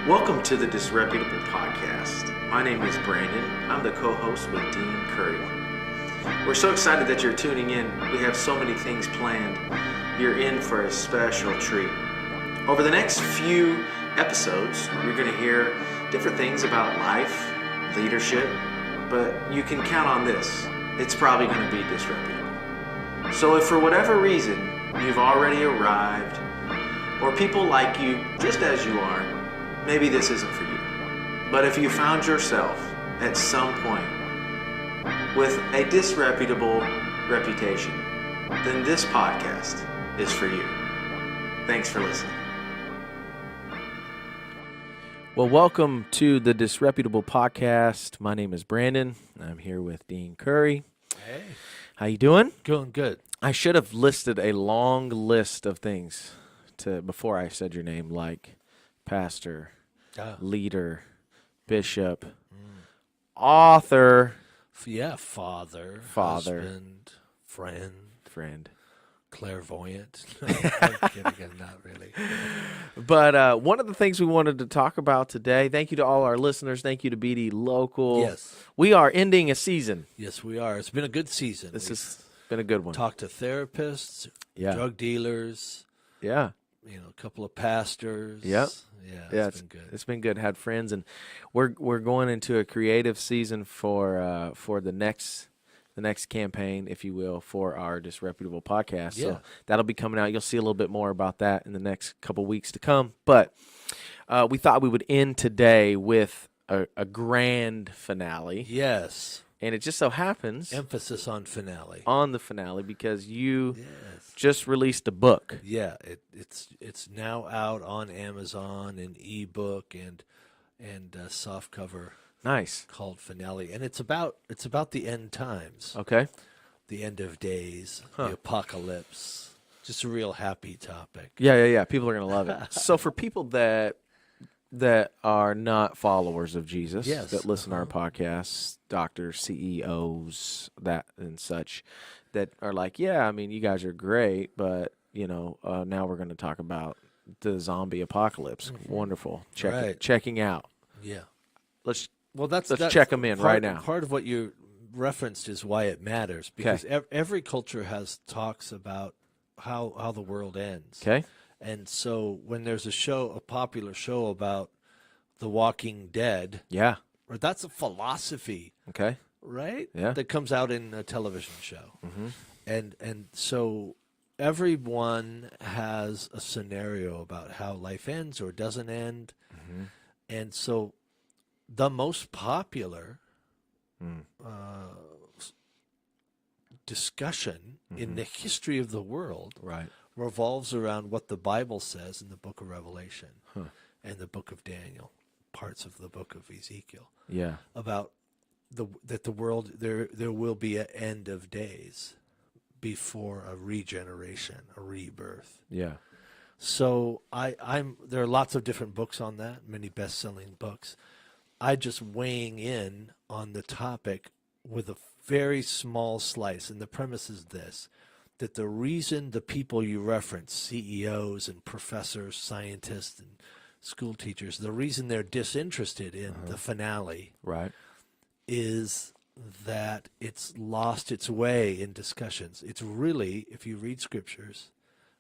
Welcome to the Disreputable podcast. My name is Brandon. I'm the co-host with Dean Curry. We're so excited that you're tuning in. We have so many things planned. You're in for a special treat. Over the next few episodes, you're going to hear different things about life, leadership, but you can count on this. It's probably going to be disreputable. So if for whatever reason you've already arrived, or people like you just as you are, maybe this isn't for you. But if you found yourself at some point with a disreputable reputation, then this podcast is for you. Thanks for listening. Well, welcome to the Disreputable podcast. My name is Brandon. I'm here with Dean Curry. Hey. How you doing? Going good. I should have listed a long list of things before I said your name, like pastor, leader, bishop, author. Yeah, father, husband, friend, clairvoyant. I'm kidding, not really. But one of the things we wanted to talk about today, thank you to all our listeners, thank you to BD Local. Yes. We are ending a season. Yes, we are. It's been a good season. This has been a good one. Talked to therapists, drug dealers. Yeah. A couple of pastors. Yep. Yeah, it's been good. It's been good. Had friends, and we're going into a creative season for the next campaign, if you will, for our Disreputable podcast. Yeah. So that'll be coming out. You'll see a little bit more about that in the next couple weeks to come. But we thought we would end today with a grand finale. Yes. And it just so happens, emphasis on finale. On the finale, because you just released a book. Yeah, it's now out on Amazon in ebook and softcover. Nice. Called Finale, and it's about the end times. Okay. The end of days, the apocalypse. Just a real happy topic. Yeah. People are gonna love it. So for people that are not followers of Jesus, that listen to our podcasts, doctors, CEOs, that and such, that are like, yeah, I mean, you guys are great, but now we're going to talk about the zombie apocalypse. Mm-hmm. Wonderful. Checking out. Yeah. Let's that's check them in right now. Part of what you referenced is why it matters, because every culture has talks about how the world ends. Okay. And so when there's a popular show about The Walking Dead, or that's a philosophy, right? Yeah, that comes out in a television show, and so everyone has a scenario about how life ends or doesn't end, and so the most popular discussion in the history of the world, revolves around what the Bible says in the book of Revelation and the book of Daniel, parts of the book of Ezekiel. Yeah. About that the world there will be an end of days before a regeneration, a rebirth. Yeah. So there are lots of different books on that, many best-selling books. I just weighing in on the topic with a very small slice, and the premise is this: that the reason the people you reference, CEOs and professors, scientists and school teachers, the reason they're disinterested in the finale is that it's lost its way in discussions. It's really, if you read scriptures,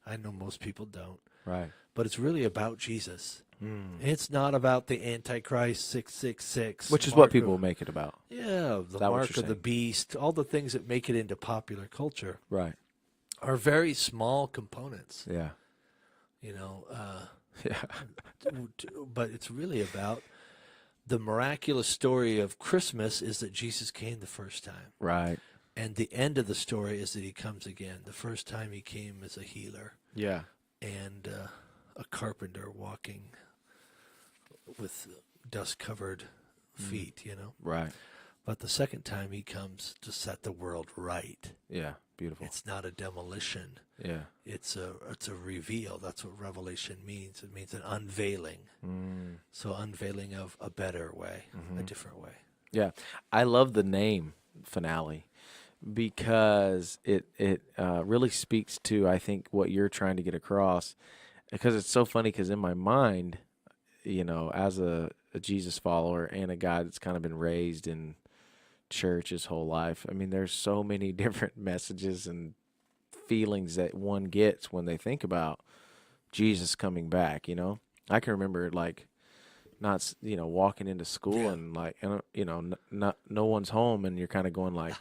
I know most people don't, but it's really about Jesus. It's not about the Antichrist 666. Which is what people make it about. Yeah, the mark of the beast, all the things that make it into popular culture. Right. Are very small components. Yeah. But it's really about the miraculous story of Christmas is that Jesus came the first time. Right. And the end of the story is that he comes again. The first time he came as a healer. Yeah. And a carpenter walking with dust-covered feet, Right. But the second time he comes to set the world right. Yeah, beautiful. It's not a demolition. Yeah. It's a reveal. That's what Revelation means. It means an unveiling. So unveiling of a better way, a different way. Yeah. I love the name Finale because it really speaks to, I think, what you're trying to get across. Because it's so funny, because in my mind, as a Jesus follower and a guy that's kind of been raised in church his whole life, I mean, there's so many different messages and feelings that one gets when they think about Jesus coming back. I can remember like not walking into school and like not no one's home and you're kind of going like,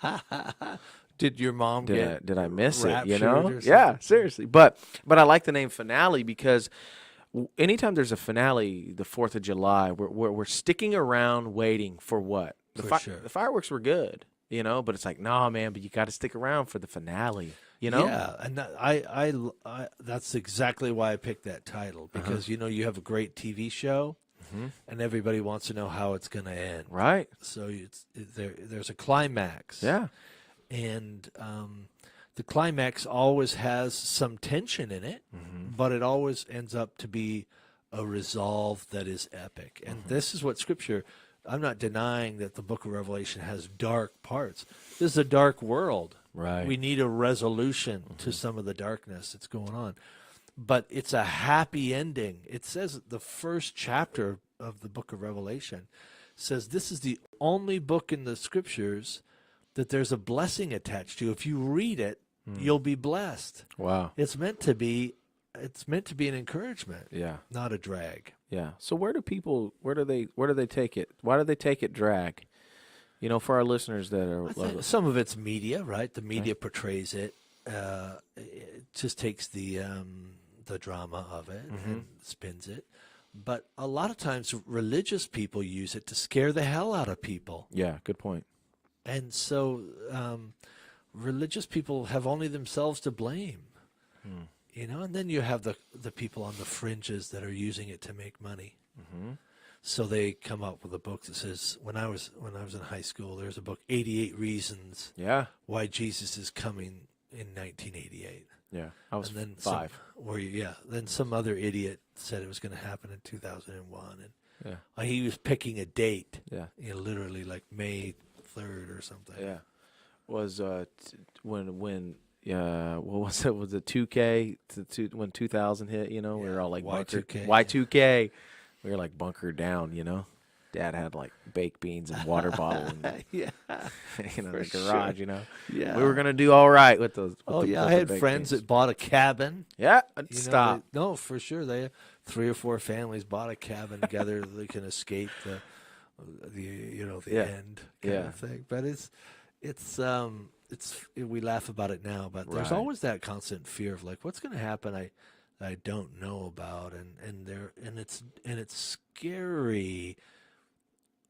Did your mom did I miss it? raptured or Yeah, something? seriously. But I like the name finale because anytime there's a finale, the 4th of July, we're sticking around waiting for what? Sure. The fireworks were good, but it's like, nah, man, but you got to stick around for the finale, Yeah, and I that's exactly why I picked that title because you have a great TV show, and everybody wants to know how it's going to end. Right. So there's a climax. Yeah. And the climax always has some tension in it, but it always ends up to be a resolve that is epic. And this is what Scripture. I'm not denying that the book of Revelation has dark parts. This is a dark world. Right. We need a resolution to some of the darkness that's going on. But it's a happy ending. It says the first chapter of the book of Revelation says this is the only book in the Scriptures that there's a blessing attached to. If you read it, you'll be blessed. Wow. It's meant to be an encouragement. Yeah. Not a drag. Yeah. So where do they take it? Why do they take it drag? For our listeners that are Some of it's media, right? The media portrays it. It just takes the drama of it and spins it. But a lot of times religious people use it to scare the hell out of people. Yeah, good point. And so religious people have only themselves to blame. And then you have the people on the fringes that are using it to make money. So they come up with a book that says, when I was in high school, there's a book, 88 Reasons Why Jesus is Coming in 1988. Yeah, I was and then 5. Then some other idiot said it was going to happen in 2001. And Yeah. He was picking a date, Yeah. Literally like May 3rd or something. Yeah. Was when what was it? Was it 2K when 2000 hit? We were all like Y2K. Y2K. We were like bunkered down. Dad had like baked beans and water bottle in the garage. Sure. We were gonna do all right with those. I had friends that bought a cabin. Yeah, stop. No, for sure. They 3 or 4 families bought a cabin together. They can escape the end kind of thing. But it's we laugh about it now, but there's always that constant fear of like, what's going to happen? I don't know about, and it's scary.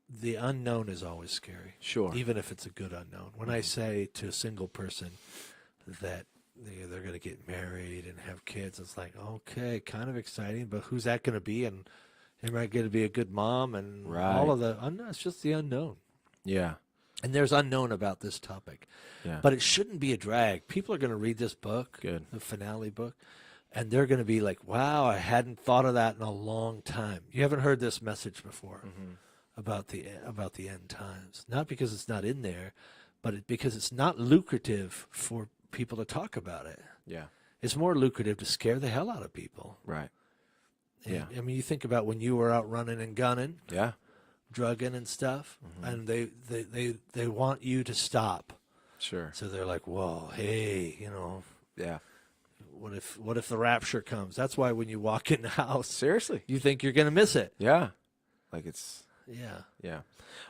The unknown is always scary. Sure. Even if it's a good unknown. When I say to a single person that they're going to get married and have kids, it's like, okay, kind of exciting, but who's that going to be? And am I going to be a good mom? And all of the unknown. It's just the unknown. Yeah. And there's unknown about this topic. Yeah. But it shouldn't be a drag. People are going to read this book, the finale book, and they're going to be like, wow, I hadn't thought of that in a long time. You haven't heard this message before about the end times. Not because it's not in there, but because it's not lucrative for people to talk about it. Yeah. It's more lucrative to scare the hell out of people. Right. Yeah. I mean, you think about when you were out running and gunning. Yeah. Drugging and stuff, and they want you to stop. Sure. So they're like, "Whoa, hey, Yeah. What if the rapture comes?" That's why when you walk in the house, Seriously, you think you're going to miss it. Yeah. Like it's. Yeah. Yeah.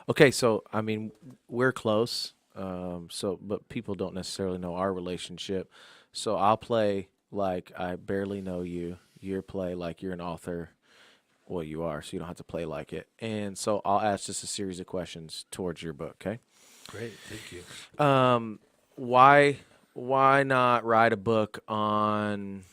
Okay, so I mean, we're close. But people don't necessarily know our relationship. So I'll play like I barely know you. You play like you're an author. Well, you are, so you don't have to play like it. And so I'll ask just a series of questions towards your book, okay? Great, thank you. Why not write a book on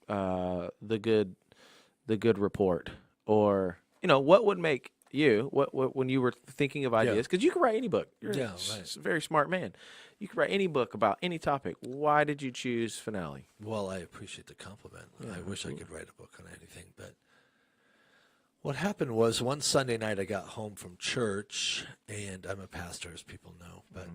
the good report, or what would make you when you were thinking of ideas? Because you can write any book. You're a very smart man. You can write any book about any topic. Why did you choose finale? Well, I appreciate the compliment. I wish I could write a book on anything, but what happened was one Sunday night I got home from church, and I'm a pastor, as people know, but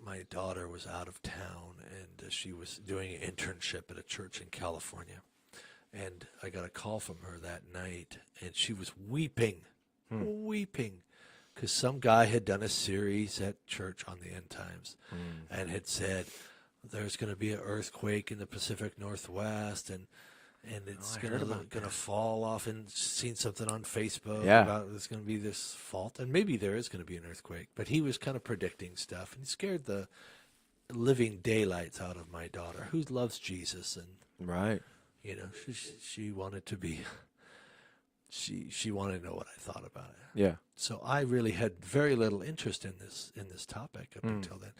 my daughter was out of town, and she was doing an internship at a church in California, And I got a call from her that night, and she was weeping, because some guy had done a series at church on the end times and had said there's going to be an earthquake in the Pacific Northwest, and it's going to fall off, and seen something on Facebook about there's going to be this fault, and maybe there is going to be an earthquake. But he was kind of predicting stuff, and he scared the living daylights out of my daughter, who loves Jesus, and Right. you know, she wanted to be, she wanted to know what I thought about it. Yeah. So I really had very little interest in this topic up until then.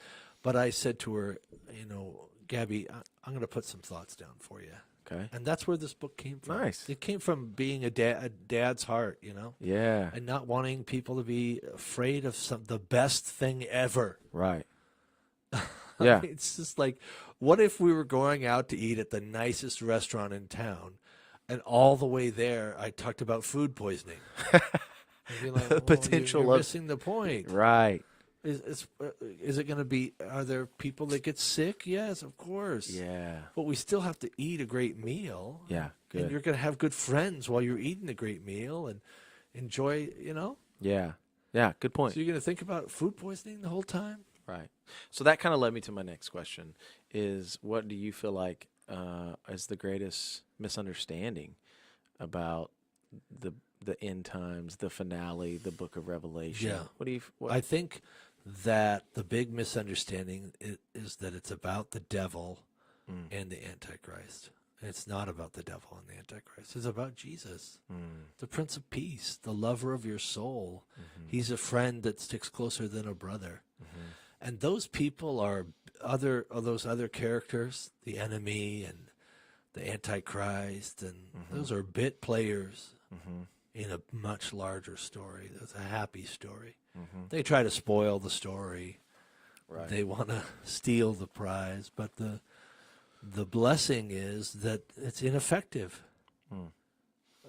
But I said to her, you know, Gabby, I'm going to put some thoughts down for you. Okay. And that's where this book came from. Nice. It came from being a dad's heart, you know, Yeah. and not wanting people to be afraid of the best thing ever. Right. I Yeah. mean, it's just like, what if we were going out to eat at the nicest restaurant in town, and all the way there I talked about food poisoning? I'd be like, well, Potential you're of- missing the point. Right. Is it going to be? Are there people that get sick? Yes, of course. Yeah. But we still have to eat a great meal. Yeah. And Good. you're going to have good friends while you're eating a great meal and enjoy. You know. Yeah. Yeah. Good point. So you're going to think about food poisoning the whole time? Right. So that kind of led me to my next question: is what do you feel like is the greatest misunderstanding about the end times, the finale, the Book of Revelation? Yeah. What do you? What? I think that the big misunderstanding is that it's about the devil and the Antichrist. It's not about the devil and the Antichrist. It's about Jesus, the Prince of Peace, the lover of your soul. He's a friend that sticks closer than a brother. And those people are those other characters, the enemy and the Antichrist, and those are bit players in a much larger story. That's a happy story. They try to spoil the story. Right. They want to steal the prize, but the blessing is that it's ineffective.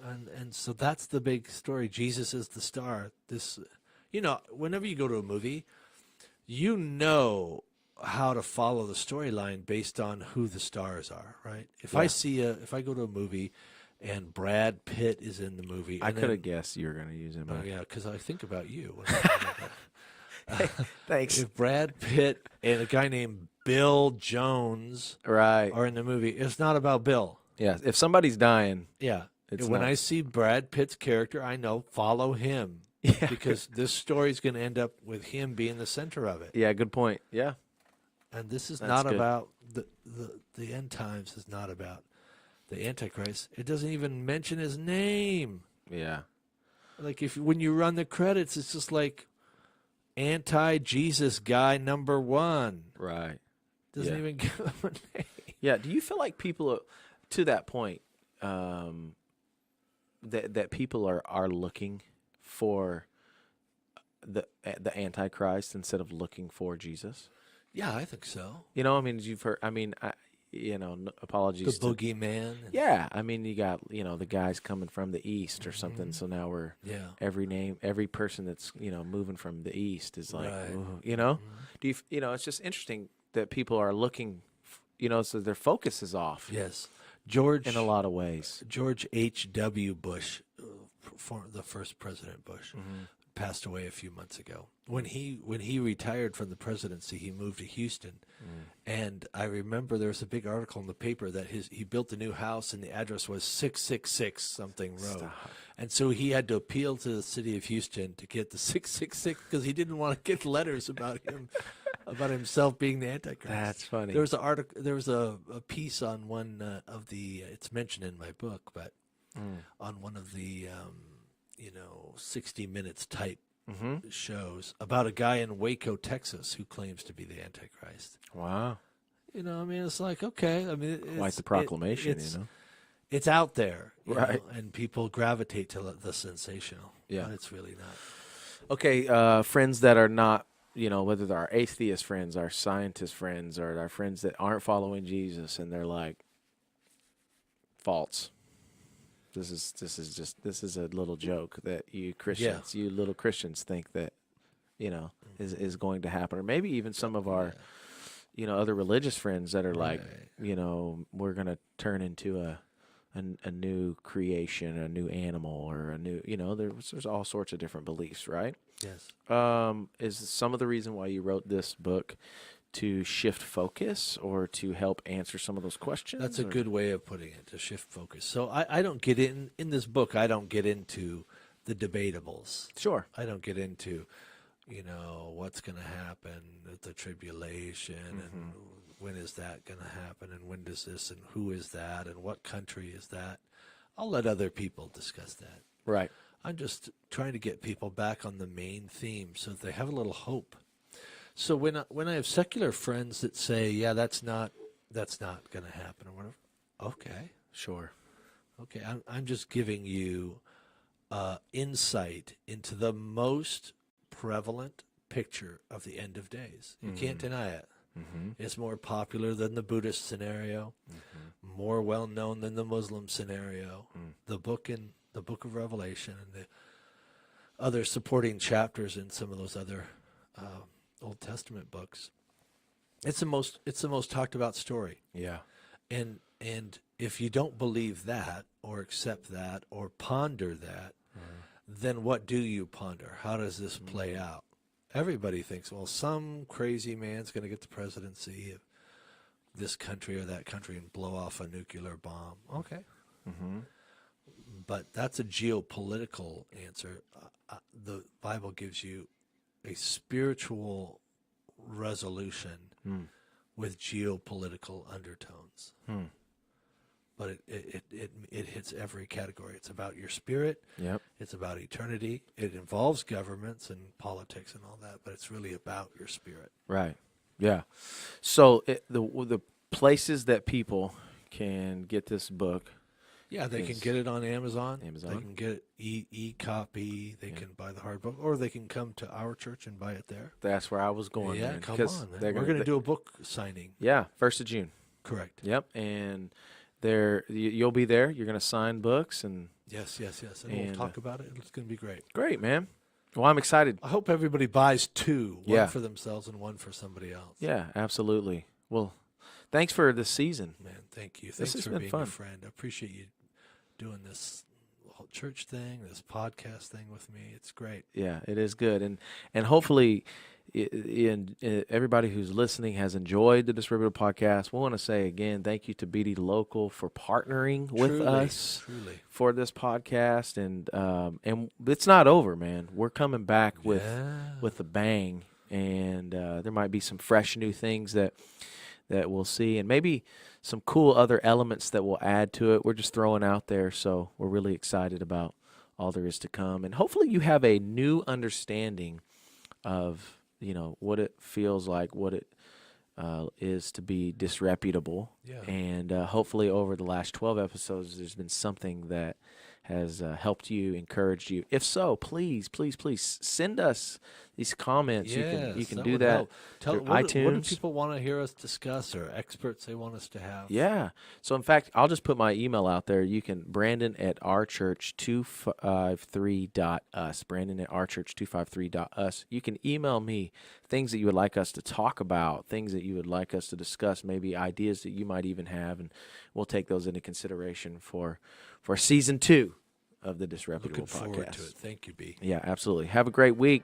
And so that's the big story. Jesus is the star. This, you know, whenever you go to a movie, you know how to follow the storyline based on who the stars are, right? If I go to a movie and Brad Pitt is in the movie, I and could then- have guessed you were going to use him. Oh, yeah, because I think about you. When I think about that. Thanks. If Brad Pitt and a guy named Bill Jones Right. are in the movie, it's not about Bill. Yeah. If somebody's dying, Yeah. It's when not. I see Brad Pitt's character, I know follow him. Yeah. Because this story's going to end up with him being the center of it. yeah, good point. Yeah. And this is That's not good. about the end times is not about the Antichrist. It doesn't even mention his name. Yeah. Like when you run the credits, it's just like anti-Jesus guy number 1. Right. Doesn't Yeah. even give him a name. Yeah. Do you feel like people, to that point, that people are looking for the Antichrist instead of looking for Jesus? Yeah, I think so. You know, I mean, you've heard. I mean, apologies. The to- boogeyman. Yeah, I mean, you got the guys coming from the east or something. So now we're Yeah. every person that's moving from the east is like, Right. ooh, do you it's just interesting that people are looking, so their focus is off Yes. George in a lot of ways. George H.W. Bush, the first President Bush, passed away a few months ago. When he retired from the presidency, he moved to Houston, and I remember there was a big article in the paper that he built a new house and the address was 666 something road, and so he had to appeal to the city of Houston to get the 666 because he didn't want to get letters about him. About himself being the Antichrist. That's funny. There was an article. There was a piece on one of the. It's mentioned in my book, but on one of the 60 Minutes type shows about a guy in Waco, Texas, who claims to be the Antichrist. Wow, I mean, it's like okay. I mean, quite the proclamation, It's out there, you Right. know, and people gravitate to the sensational. Yeah. But it's really not. Okay, friends that are not, whether they're our atheist friends, our scientist friends, or our friends that aren't following Jesus, and they're like, false. This is a little joke that you Christians, you little Christians think that, is going to happen, or maybe even some of our, other religious friends that are like, we're gonna turn into a new creation, a new animal, or a new, there's all sorts of different beliefs, right? Yes. Is some of the reason why you wrote this book to shift focus or to help answer some of those questions? That's a or- good way of putting it, to shift focus. So I don't get in this book, I don't get into the debatables. Sure. I don't get into, what's going to happen at the tribulation and when is that going to happen and when does this and who is that and what country is that. I'll let other people discuss that. Right. I'm just trying to get people back on the main theme so that they have a little hope. So when I have secular friends that say, yeah, that's not going to happen or whatever, okay. Sure. Okay, I'm just giving you insight into the most prevalent picture of the end of days. You can't deny it. Mm-hmm. It's more popular than the Buddhist scenario, more well known than the Muslim scenario. The book of Revelation and the other supporting chapters in some of those other Old Testament books. It's the most talked about story. Yeah. And if you don't believe that or accept that or ponder that, then what do you ponder? How does this play out? Everybody thinks, well, some crazy man's going to get the presidency of this country or that country and blow off a nuclear bomb. Okay. But that's a geopolitical answer. The Bible gives you a spiritual resolution with geopolitical undertones. But it hits every category. It's about your spirit. Yep. It's about eternity. It involves governments and politics and all that, but it's really about your spirit. Right. Yeah. So the places that people can get this book. Yeah, they can get it on Amazon. They Amazon. can get it e-copy. They can buy the hard book, or they can come to our church and buy it there. That's where I was going. Yeah, man, come 'cause on. Man. they're We're going to do a book signing. Yeah, 1st of June. Correct. Yep, and you'll be there. You're going to sign books and Yes. And we'll talk about it. It's going to be great. great, man. Well, I'm excited. I hope everybody buys two, one Yeah. for themselves and one for somebody else. Yeah, absolutely. Well, thanks for this season. Man, thank you. This Thanks has for been being fun. a friend. I appreciate you doing this whole church thing, this podcast thing with me. It's great. Yeah, it is good, and hopefully, everybody who's listening has enjoyed the Disreputable podcast. We want to say again, thank you to BD Local for partnering with us for this podcast, and it's not over, man. We're coming back with a bang, and there might be some fresh new things that we'll see, and maybe some cool other elements that we'll add to it. We're just throwing out there, so we're really excited about all there is to come, and hopefully you have a new understanding of what it feels like, what it is to be disreputable. Yeah. And hopefully over the last 12 episodes, there's been something that has helped you, encouraged you. If so, please send us these comments. Yes, you can that do would that help. through What iTunes. do people want to hear us discuss, or experts they want us to have? Yeah. So in fact, I'll just put my email out there. You can Brandon@ourchurch253.us. Brandon@ourchurch253.us. You can email me things that you would like us to talk about, things that you would like us to discuss, maybe ideas that you might even have, and we'll take those into consideration for season 2 of the Disreputable Looking podcast. forward to it. Thank you, B. Yeah, absolutely. Have a great week.